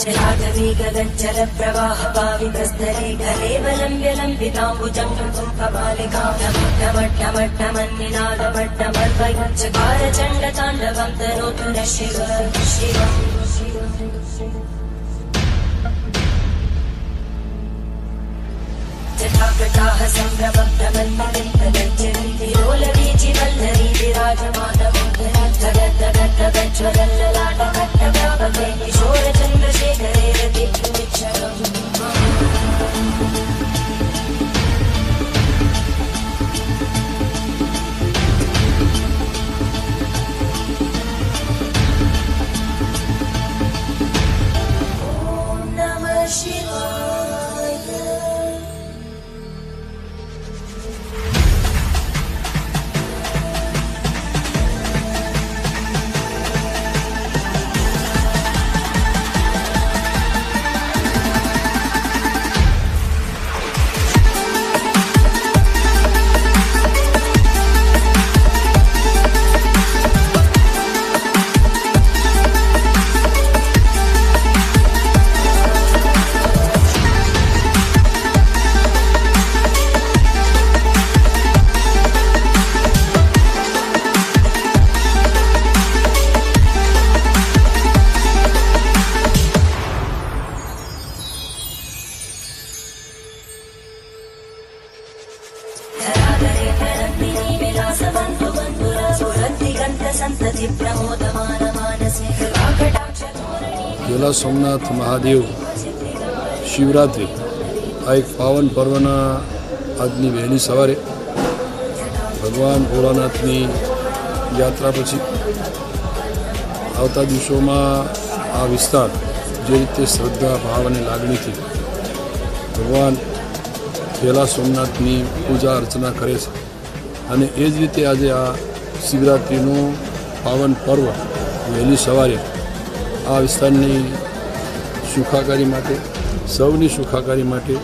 जलागवी गगनचल प्रवाह पावितस्तरे कलेवलम्ब्य लम्बिताम्बुजं कपालिकां टमट्टमट्टमन्निनादमट्टमर्वयुच्चकार चण्डताण्डवं तनोतु नः शिव जटाकटाः सम्भ्रमप्रमन्मलिन्तगज्जरीतिरोलवीचि वल्लरी विराजमानमोहनज्जगद्दगद्दगज्ज्वलल्ललाटकट्टव्यापके किशोरचन्द्रशेखरे रतिक्षणम् ॐ नमः शिवाय। झूला सोमनाथ महादेव शिवरात्रि आ एक पावन पर्वना आजनी वहेली सवारे भगवान भोलानाथनी यात्रा पछी आवता दिवसोमां आ विस्तार जे रीते श्रद्धा भाव अने लागणीथी भगवान खेला सोमनाथनी पूजा अर्चना करे छे अने ए ज रीते आजे आ शिवरात्रिनो पावन पर्व वहेली सवारे आ विस्तारनी सुखाकारी माटे सौनी सुखाकारी माटे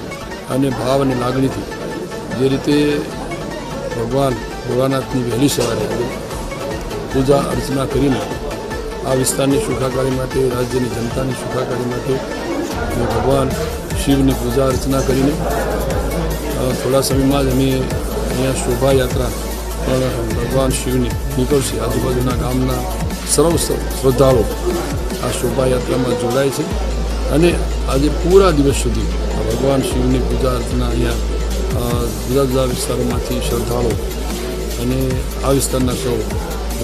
अने भाव अने लागणीथी जे रीते भगवान भोलानाथनी वहेली सवारे पूजा अर्चना करीने आ विस्तारनी सुखाकारी माटे राज्यनी जनतानी सुखाकारी माटे भगवान शिवनी पूजा अर्चना करीने थोड़ा समय में अमे अहींया शोभा यात्रा भगवान शिवनी निकळशे आजूबाजूना गामना सर्व श्रद्धाळुओ आ शोभा यात्रा में जोड़ाय छे अने आज पूरा दिवस सुधी भगवान शिवनी पूजा अर्चना अहींया जुदा जुदा विस्तारोमांथी श्रद्धाळुओ अने आ विस्तारना सौ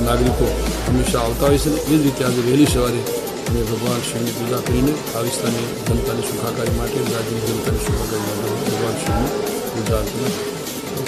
नागरिको हमेशा आवता होय छे। ए ज रीते आज वहेली सवारे अमे भगवान शिवनी पूजा करीने आ विस्तारनी जनतानी सुखाकारी माटे राज्यनी जनतानी सुखाकारी माटे भगवान शिवनी पूजा अर्चना